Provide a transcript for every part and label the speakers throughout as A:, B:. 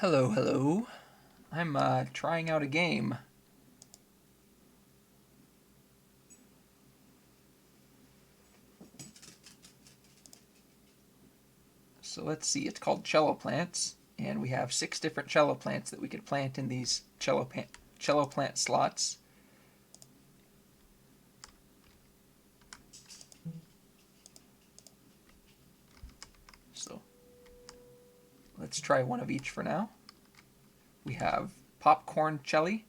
A: Hello, hello. I'm trying out a game. So let's see, it's called Celloplants, and we have 6 different cello plants that we could plant in these cello plant slots. So let's try one of each for now. We have popcorn cello,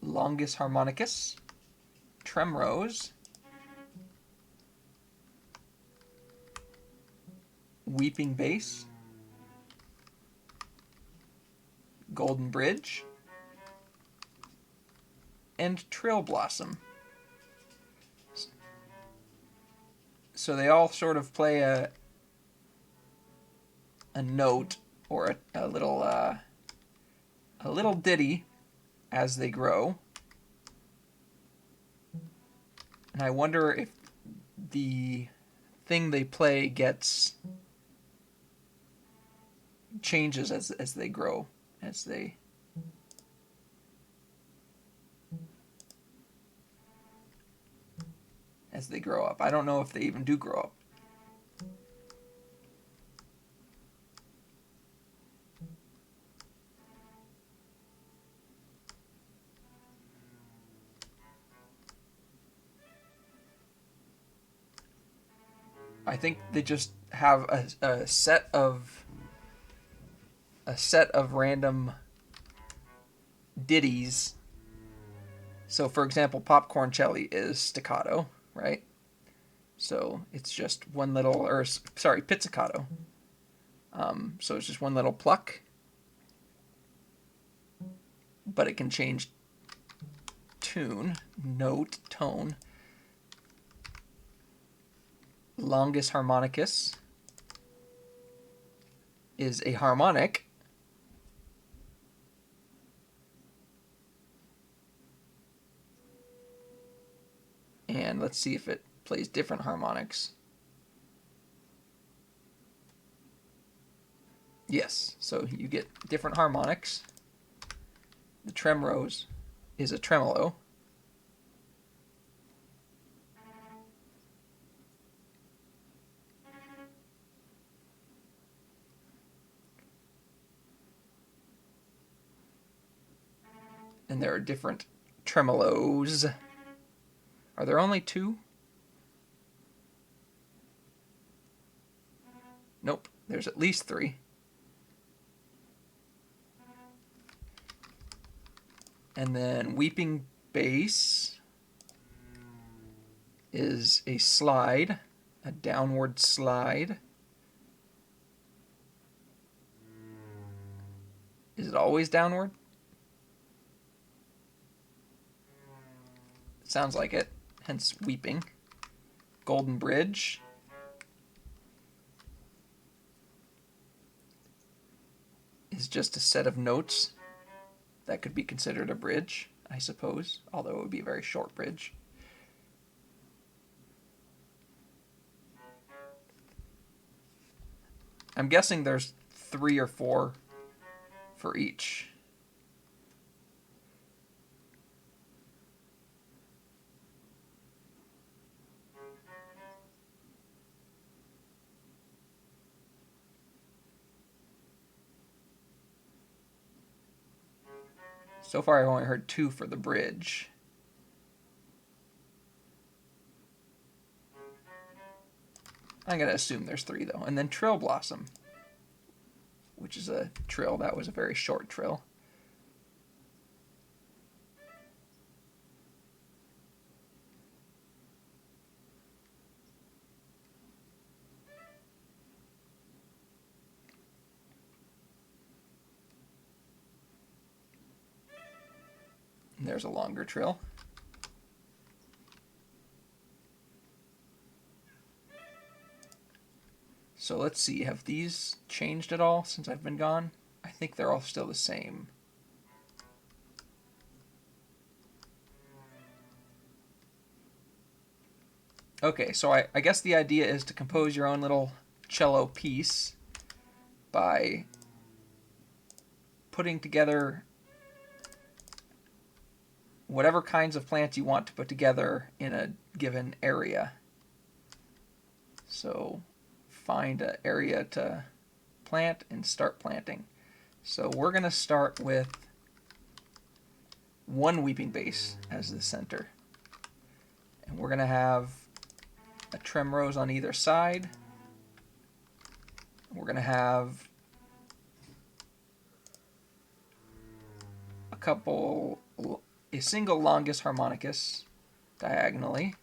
A: longus harmonicus, tremrose, weeping bass, golden bridge, and trill blossom. So they all sort of play a note or a little ditty as they grow. And I wonder if the thing they play changes as they grow, as they grow up. I don't know if they even do grow up. I think they just have a set of random ditties. So, for example, popcorn cello is staccato, right? So it's just one little, or sorry, pizzicato. So it's just one little pluck, but it can change tune, note, tone. Longus harmonicus is a harmonic. And let's see if it plays different harmonics. Yes, so you get different harmonics. The tremrose is a tremolo. And there are different tremolos. Are there only 2? Nope, there's at least 3. And then weeping bass is a slide, a downward slide. Is it always downward? Sounds like it, hence weeping. Golden bridge is just a set of notes that could be considered a bridge, I suppose, although it would be a very short bridge. I'm guessing there's 3 or 4 for each. So far I've only heard 2 for the bridge. I'm going to assume there's 3 though. And then trill blossom, which is a trill. That was a very short trill. And there's a longer trill. So let's see, have these changed at all since I've been gone? I think they're all still the same. Okay, so I guess the idea is to compose your own little cello piece by putting together whatever kinds of plants you want to put together in a given area. So find an area to plant and start planting. So we're going to start with one weeping base as the center. And we're going to have a trim rose on either side. We're going to have a single longus harmonicus diagonally.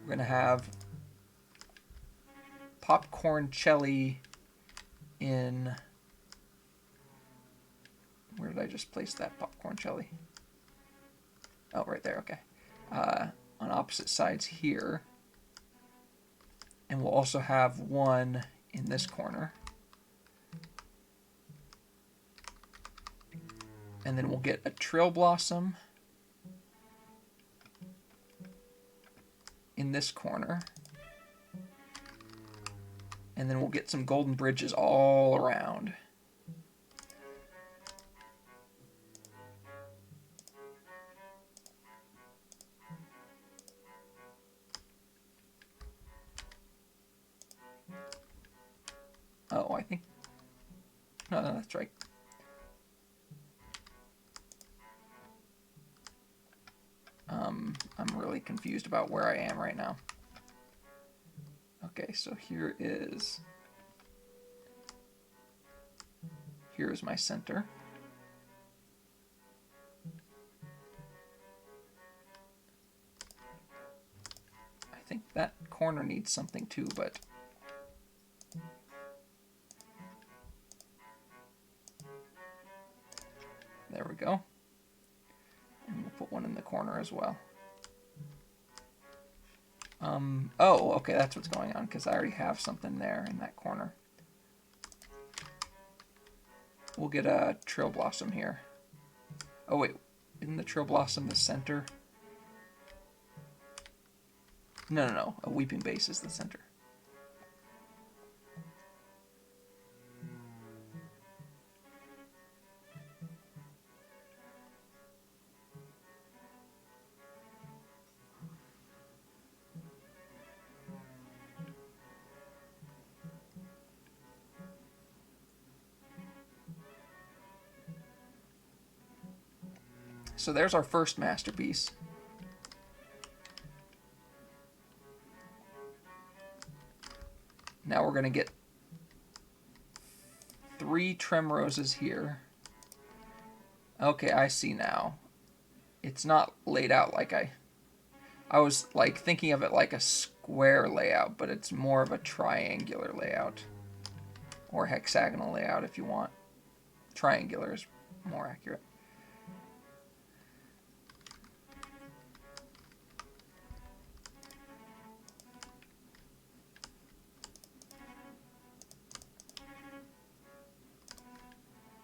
A: We're going to have popcorncelli in... Where did I just place that popcorncelli? Oh, right there, okay. On opposite sides here. And we'll also have one in this corner. And then we'll get a trill blossom in this corner. And then we'll get some golden bridges all around. Oh, I think... No, that's right. I'm really confused about where I am right now. Okay, so here's my center. I think that corner needs something too, but there we go. And we'll put one in the corner as well. Oh, okay, that's what's going on, because I already have something there in that corner. We'll get a trill blossom here. Oh wait, isn't the trill blossom the center? No, a weeping base is the center. So there's our first masterpiece. Now we're going to get 3 trim roses here. Okay, I see now. It's not laid out like I was like thinking of it like a square layout, but it's more of a triangular layout. Or hexagonal layout if you want. Triangular is more accurate.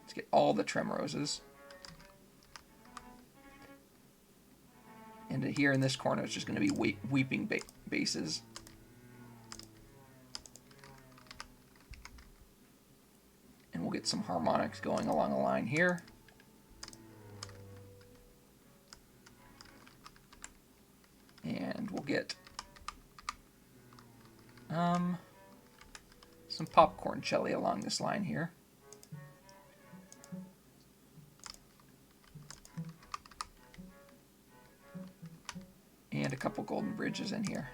A: Let's get all the trim roses. And here in this corner, it's just going to be weeping bases. And we'll get some harmonics going along the line here. And we'll get some popcorncelli along this line here. And a couple golden bridges in here.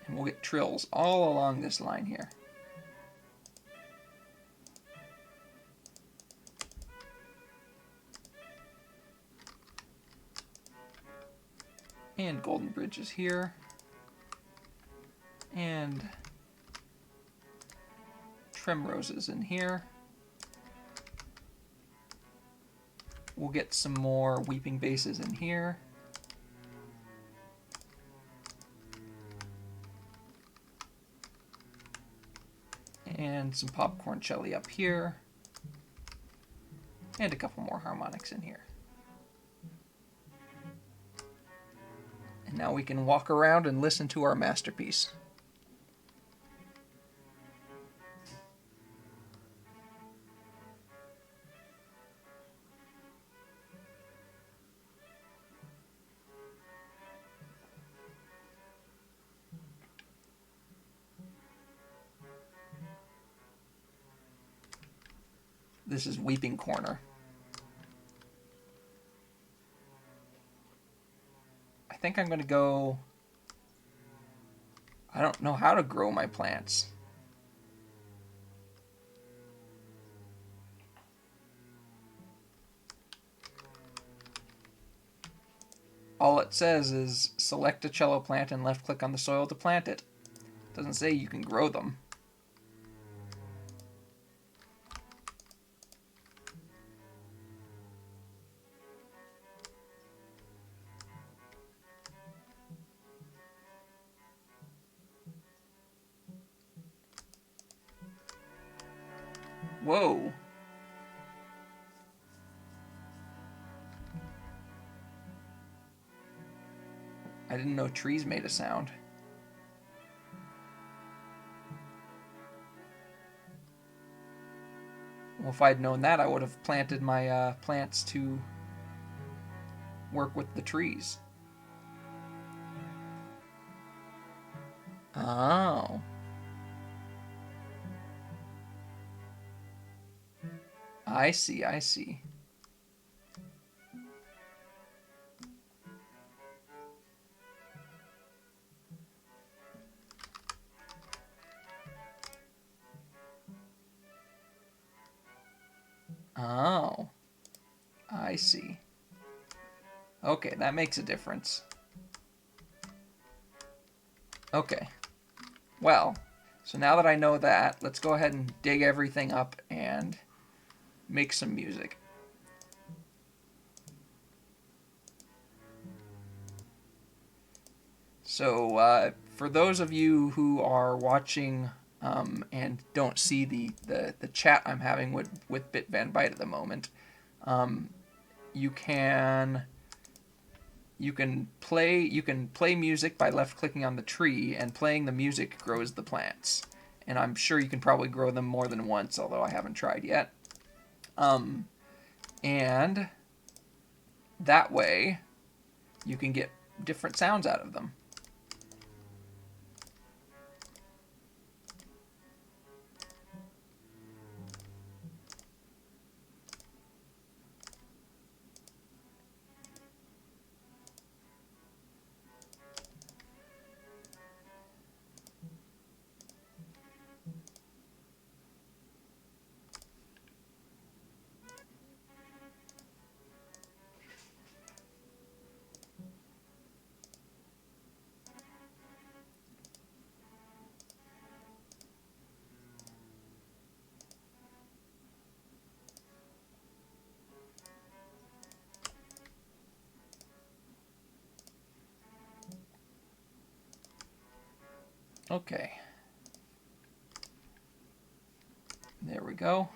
A: And we'll get trills all along this line here. And golden bridges here. And trim roses in here. we'll get some more weeping vases in here. And some popcorn celli up here. And a couple more harmonics in here. And now we can walk around and listen to our masterpiece. This is Weeping Corner. I think I'm going to go... I don't know how to grow my plants. All it says is select a cello plant and left click on the soil to plant it. It doesn't say you can grow them. Whoa. I didn't know trees made a sound. Well, if I'd known that, I would have planted my plants to work with the trees. Oh. I see, I see. Oh. I see. Okay, that makes a difference. Okay. Well, so now that I know that, let's go ahead and dig everything up and make some music. So, for those of you who are watching and don't see the chat I'm having with Bit Van Byte at the moment, you can play music by left clicking on the tree, and playing the music grows the plants. And I'm sure you can probably grow them more than once, although I haven't tried yet. And that way you can get different sounds out of them. Okay. There we go.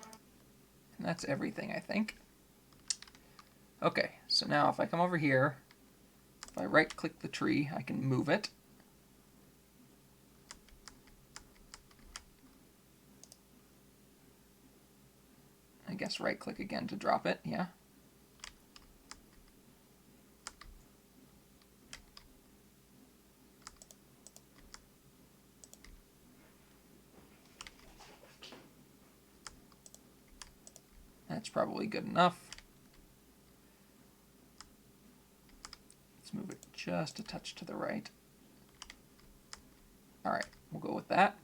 A: And that's everything, I think. Okay, so now if I come over here, if I right-click the tree, I can move it. I guess right-click again to drop it, yeah. That's probably good enough. Let's move it just a touch to the right. All right, we'll go with that.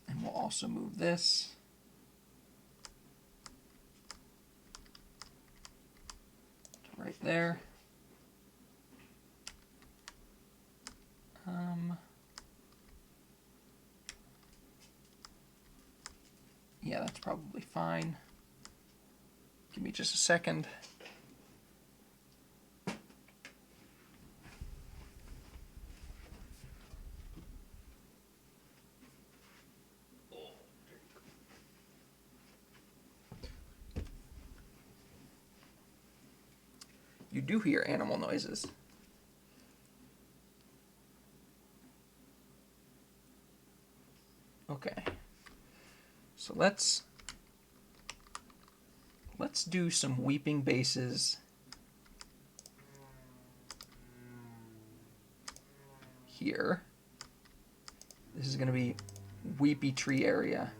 A: And we'll also move this. To right there. probably fine. Give me just a second. You do hear animal noises. Okay. So let's do some weeping basses here. This is going to be weepy tree area.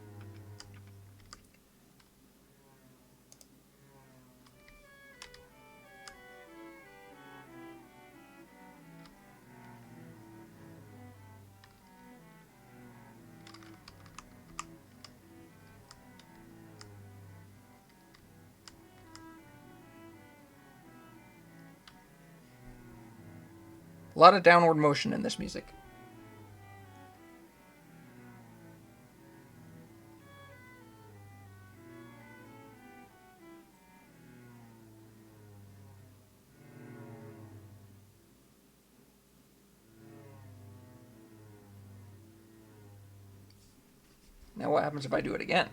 A: A lot of downward motion in this music. Now what happens if I do it again?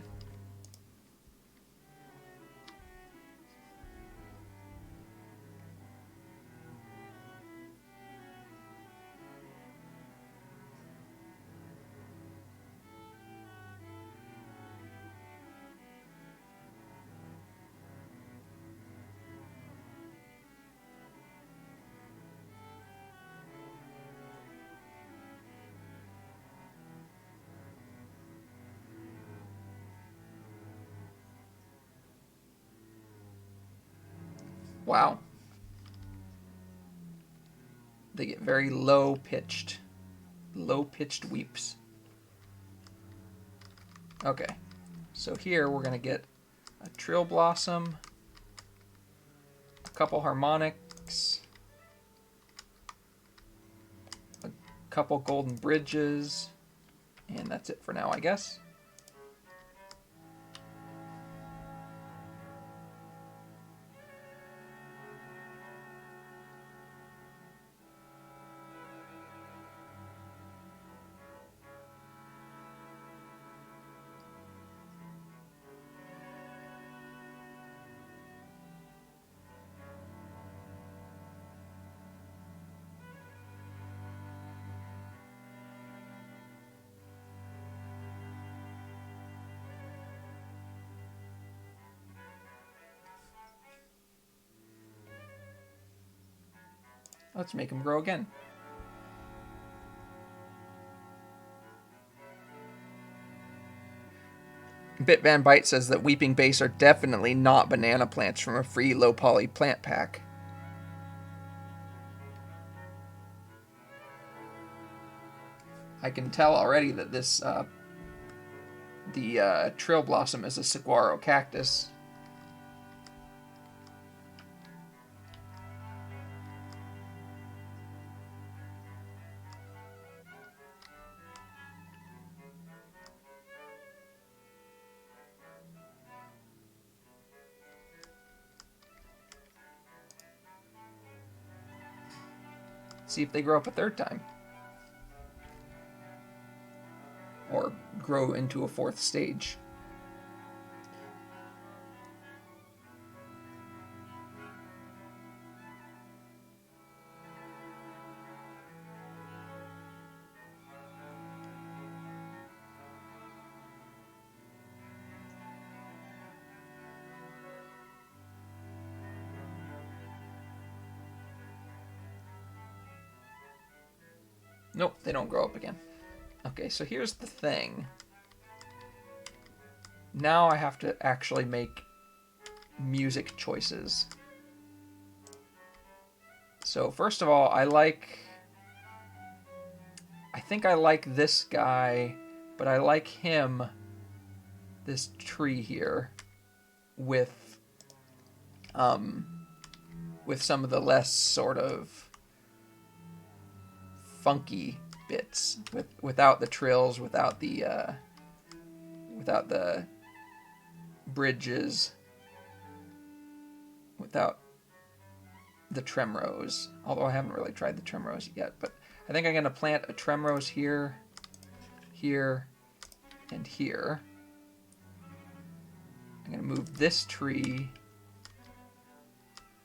A: Wow. They get very low-pitched weeps. Okay, so here we're going to get a trill blossom, a couple harmonics, a couple golden bridges, and that's it for now, I guess. Let's make them grow again. Bit Van Byte says that weeping bass are definitely not banana plants from a free low poly plant pack. I can tell already that this the trill blossom is a saguaro cactus. See if they grow up a third time. Or grow into a fourth stage. Nope, they don't grow up again. Okay, so here's the thing. Now I have to actually make music choices. So first of all, I think I like this guy, but I like him, this tree here, with some of the less sort of funky bits, without the trills, without the bridges without the tremrose, although I haven't really tried the tremrose yet. But I think I'm going to plant a tremrose here, here, and here. I'm going to move this tree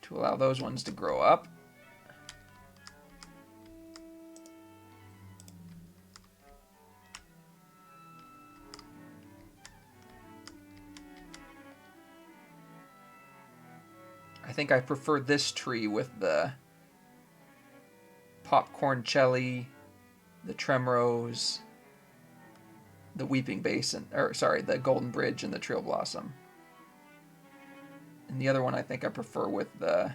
A: to allow those ones to grow up. I think I prefer this tree with the popcorn cherry, the tremrose, the weeping basin, or sorry, the golden bridge and the trail blossom. And the other one I think I prefer with the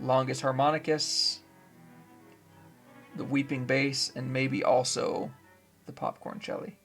A: longus harmonicus, the weeping bass, and maybe also the popcorn cherry.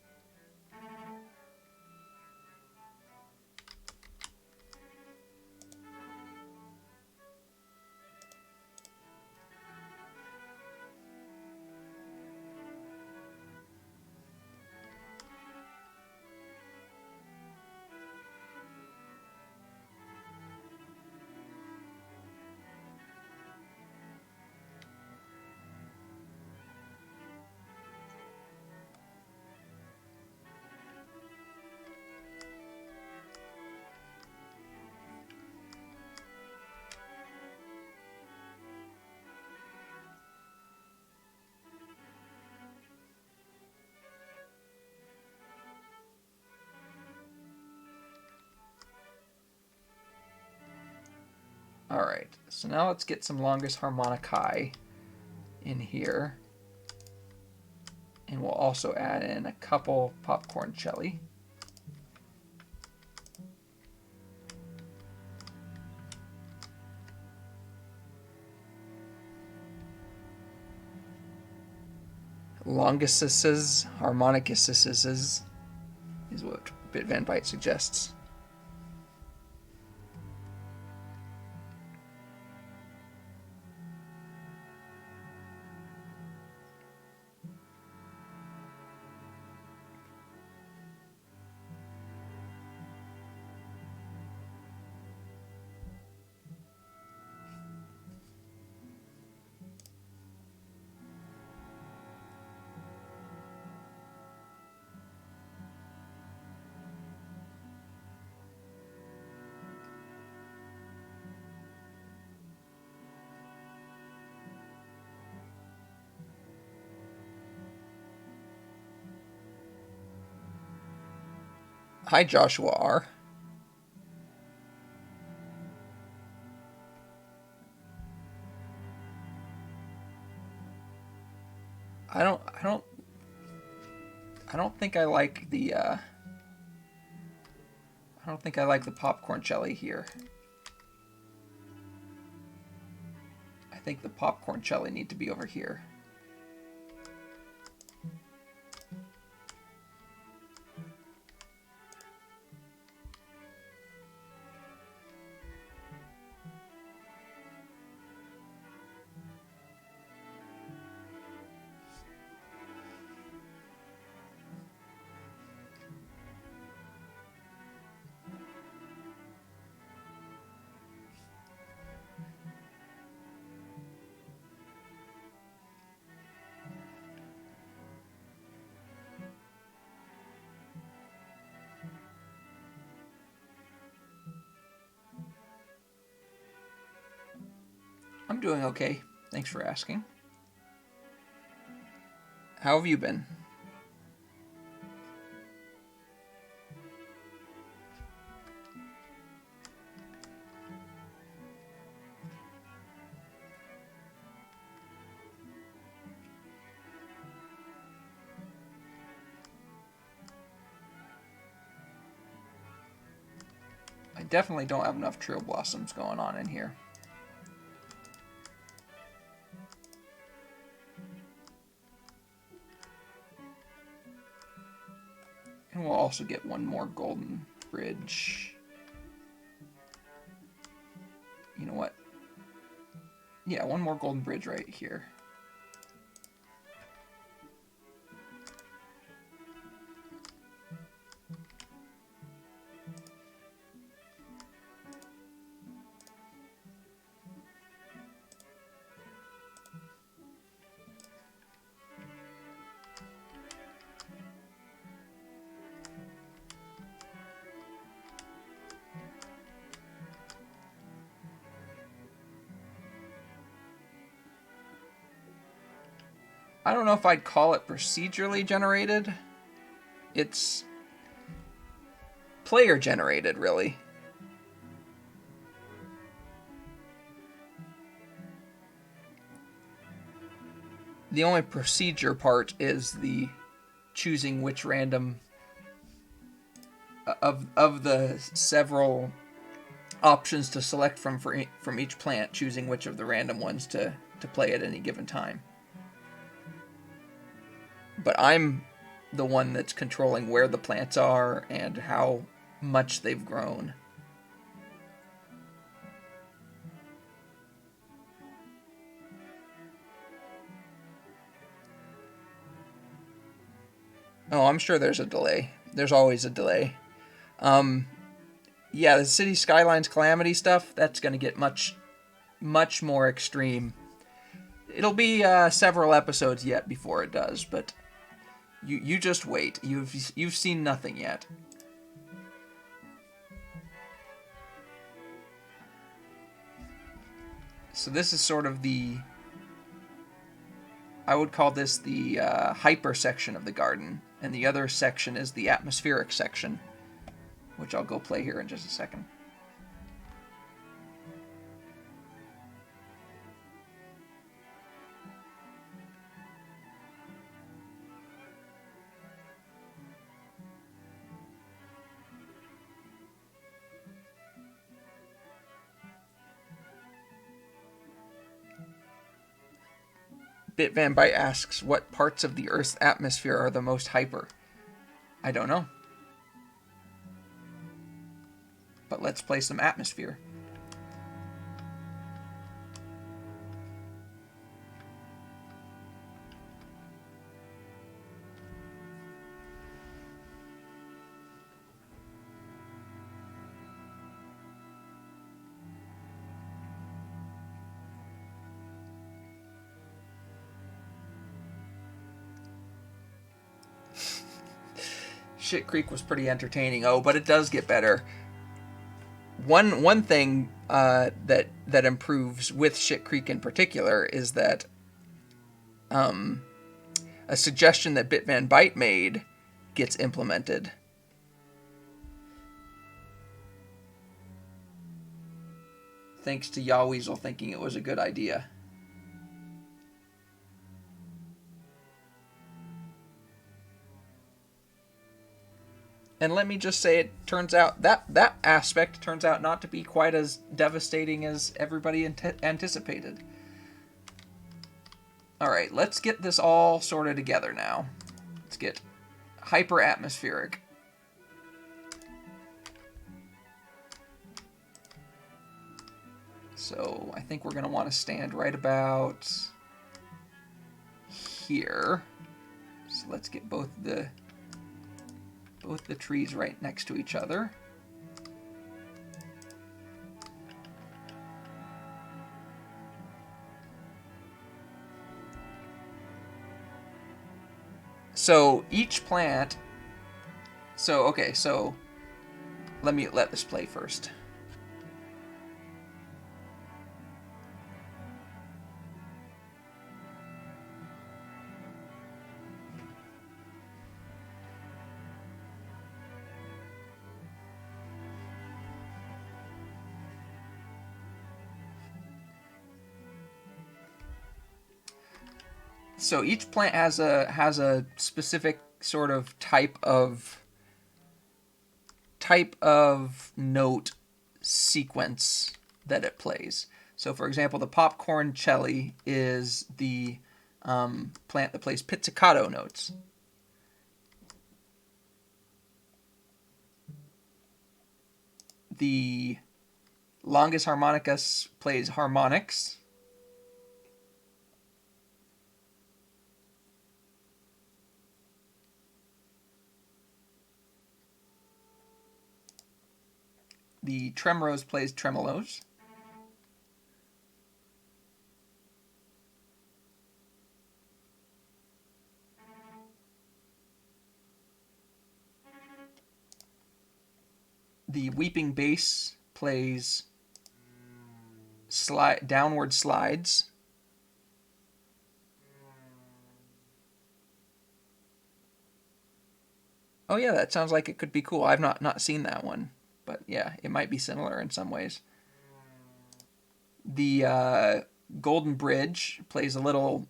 A: Alright, so now let's get some longus harmonicae in here. And we'll also add in a couple popcorn cherry. Longuses, harmonicuses is what Bit Van Byte suggests. Hi, Joshua R. I don't think I like the popcorn cherry here. I think the popcorn cherry need to be over here. I'm doing okay. Thanks for asking. How have you been? I definitely don't have enough trail blossoms going on in here. And we'll also get one more golden bridge. You know what? Yeah, one more golden bridge right here. I don't know if I'd call it procedurally generated. It's player generated, really. The only procedure part is the choosing which random of the several options to select from each plant, choosing which of the random ones to play at any given time. But I'm the one that's controlling where the plants are and how much they've grown. Oh, I'm sure there's a delay. There's always a delay. Yeah, the City Skylines Calamity stuff, that's going to get much, much more extreme. It'll be several episodes yet before it does, but you just wait. You've seen nothing yet. So this is sort of I would call this the hyper section of the garden, and the other section is the atmospheric section, which I'll go play here in just a second. BitVanBite asks, what parts of the Earth's atmosphere are the most hyper? I don't know. But let's play some atmosphere. Shit Creek was pretty entertaining. Oh, but it does get better. One thing that improves with Shit Creek in particular is that a suggestion that BitVanBite made gets implemented. Thanks to Yahweasel thinking it was a good idea. And let me just say, it turns out that aspect turns out not to be quite as devastating as everybody anticipated. All right, let's get this all sorted together now. Let's get hyper atmospheric. So I think we're going to want to stand right about here. So let's get both the trees right next to each other. So each plant. So okay, so let this play first. So each plant has a specific sort of type of note sequence that it plays. So for example, the popcorn celli is the plant that plays pizzicato notes. The longus harmonicus plays harmonics. The tremoros plays tremolos. The weeping bass plays downward slides. Oh yeah, that sounds like it could be cool. I've not seen that one, but yeah, it might be similar in some ways. The Golden Bridge plays a little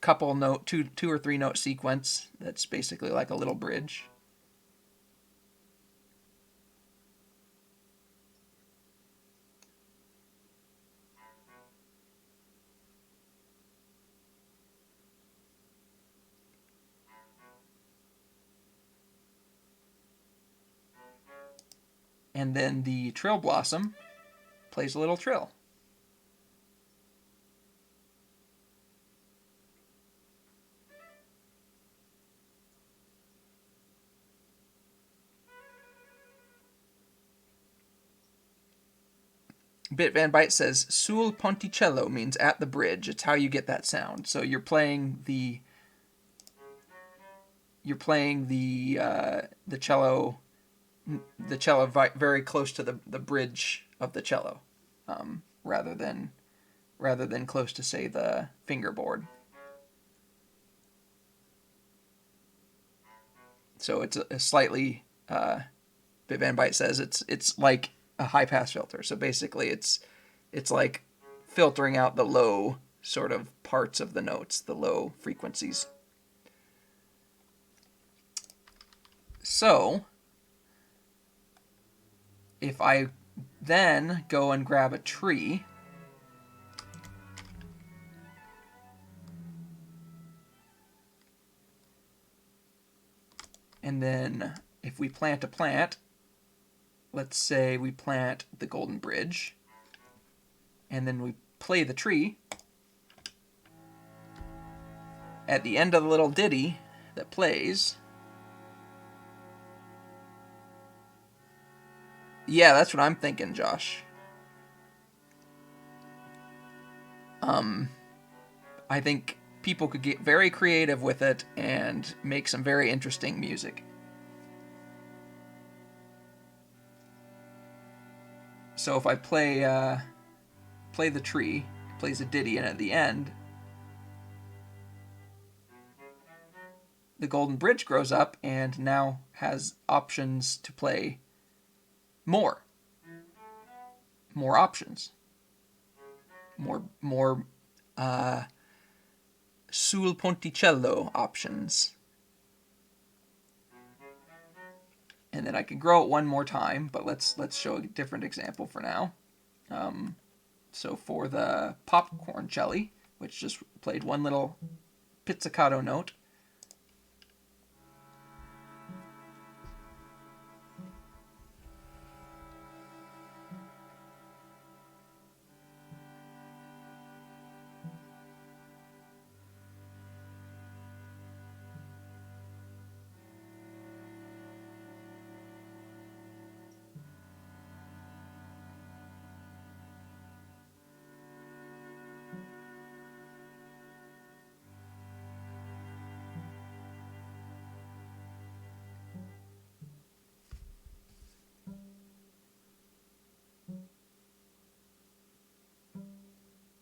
A: couple note, two or three note sequence that's basically like a little bridge. And then the Trill Blossom plays a little trill. Bit Van Byte says sul ponticello means at the bridge. It's how you get that sound. So you're playing the cello very close to the bridge of the cello, rather than close to, say, the fingerboard. So it's a slightly Bit Van Byte says it's like a high pass filter. So basically, it's like filtering out the low sort of parts of the notes, the low frequencies. So if I then go and grab a tree, and then if we plant a plant, let's say we plant the Golden Bridge, and then we play the tree, at the end of the little ditty that plays, yeah, that's what I'm thinking, Josh. I think people could get very creative with it and make some very interesting music. So if I play the tree, it plays a ditty, and at the end, the Golden Bridge grows up and now has options to play more options, more sul ponticello options. And then I can grow it one more time, but let's show a different example for now. So for the popcorn jelly, which just played one little pizzicato note,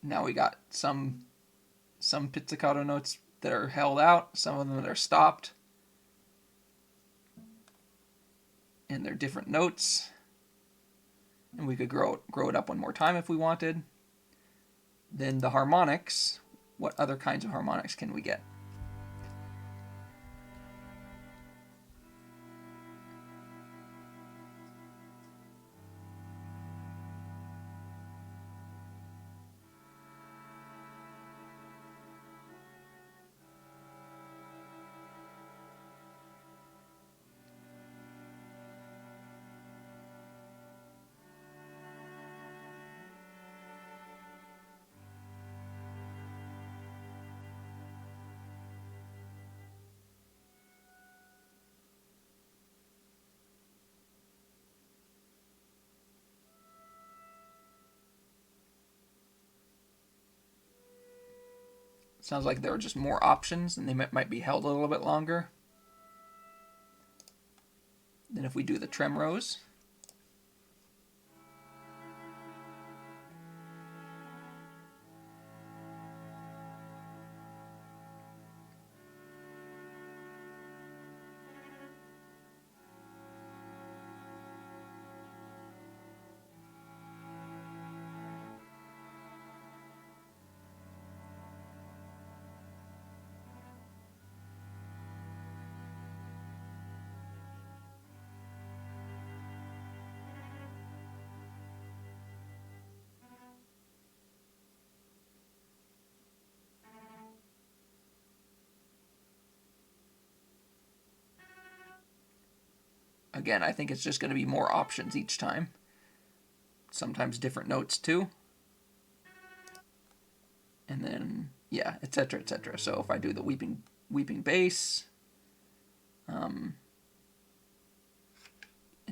A: now we got some pizzicato notes that are held out, some of them that are stopped, and they're different notes. And we could grow it up one more time if we wanted. Then the harmonics, what other kinds of harmonics can we get? Sounds like there are just more options, and they might be held a little bit longer. Then if we do the tremros, again, I think it's just going to be more options each time. Sometimes different notes too. And then, yeah, etc., etc. So if I do the weeping bass, and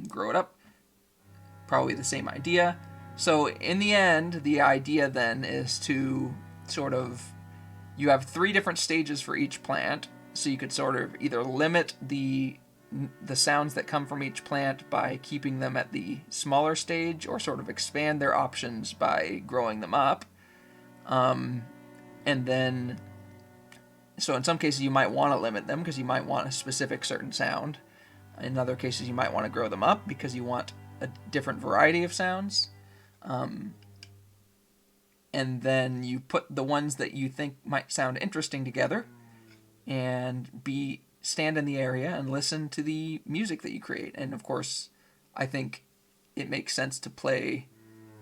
A: grow it up, probably the same idea. So in the end, the idea then is to sort of, you have 3 different stages for each plant, so you could sort of either limit the sounds that come from each plant by keeping them at the smaller stage, or sort of expand their options by growing them up. And then, so in some cases you might want to limit them because you might want a specific certain sound. In other cases you might want to grow them up because you want a different variety of sounds. And then you put the ones that you think might sound interesting together and stand in the area and listen to the music that you create. And of course, I think it makes sense to play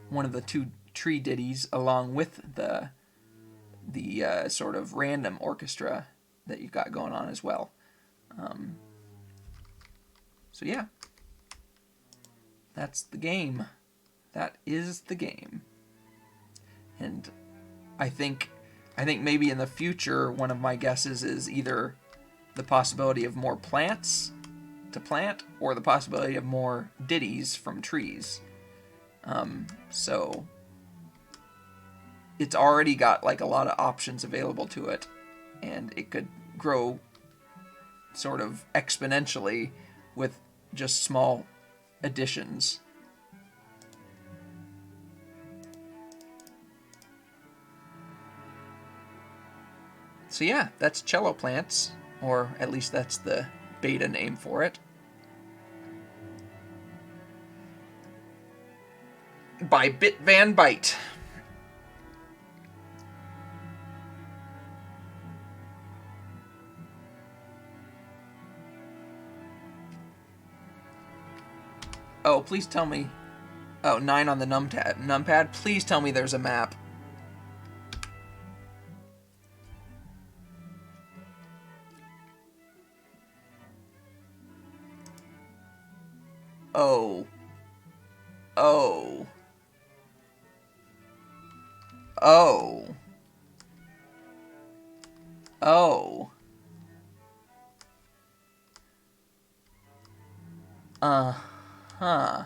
A: one of the 2 tree ditties along with the sort of random orchestra that you've got going on as well. So yeah, that's the game. That is the game. And I think maybe in the future, one of my guesses is either the possibility of more plants to plant or the possibility of more ditties from trees. So it's already got like a lot of options available to it, and it could grow sort of exponentially with just small additions. So yeah, that's Celloplants, or at least that's the beta name for it. By Bit Van Byte. Oh, please tell me. Oh, 9 on the numpad. Please tell me there's a map. Oh. Oh. Oh. Oh. Uh-huh.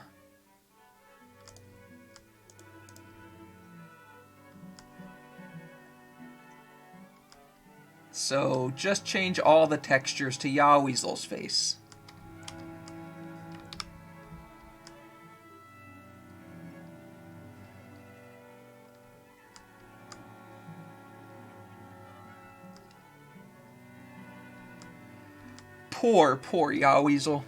A: So just change all the textures to Yahweasel's face. Poor Yahweasel.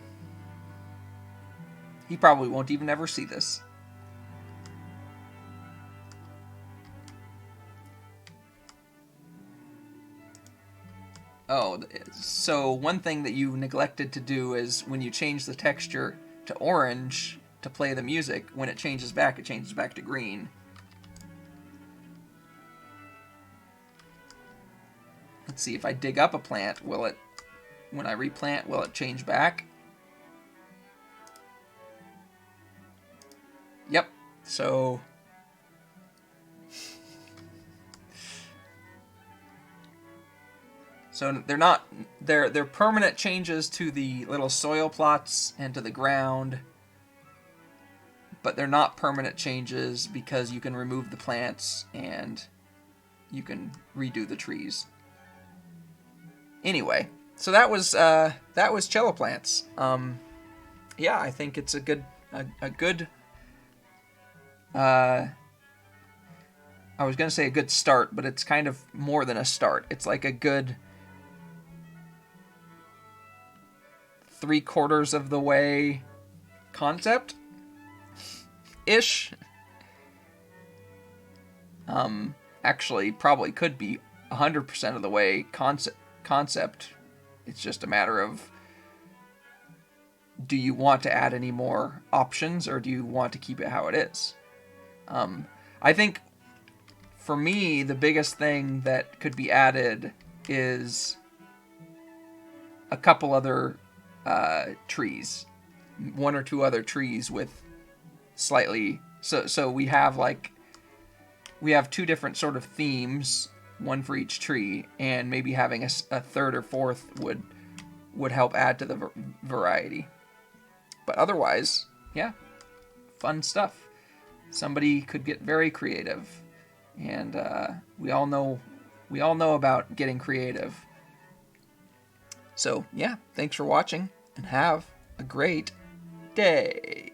A: He probably won't even ever see this. Oh, so one thing that you neglected to do is when you change the texture to orange to play the music, when it changes back to green. Let's see, if I dig up a plant, when I replant, will it change back? Yep, so... So they're permanent changes to the little soil plots and to the ground, but they're not permanent changes because you can remove the plants and you can redo the trees. Anyway, so that was Celloplants. Yeah, I think it's a good I was gonna say a good start, but it's kind of more than a start. It's like a good 3/4 of the way concept ish. Actually probably could be 100% of the way concept. It's just a matter of, do you want to add any more options or do you want to keep it how it is? I think for me the biggest thing that could be added is a couple other trees. one or two other trees with slightly, so we have like, we have two different sort of themes, one for each tree, and maybe having a third or fourth would help add to the variety. But otherwise, yeah, fun stuff. Somebody could get very creative, and we all know about getting creative. So yeah, thanks for watching, and have a great day.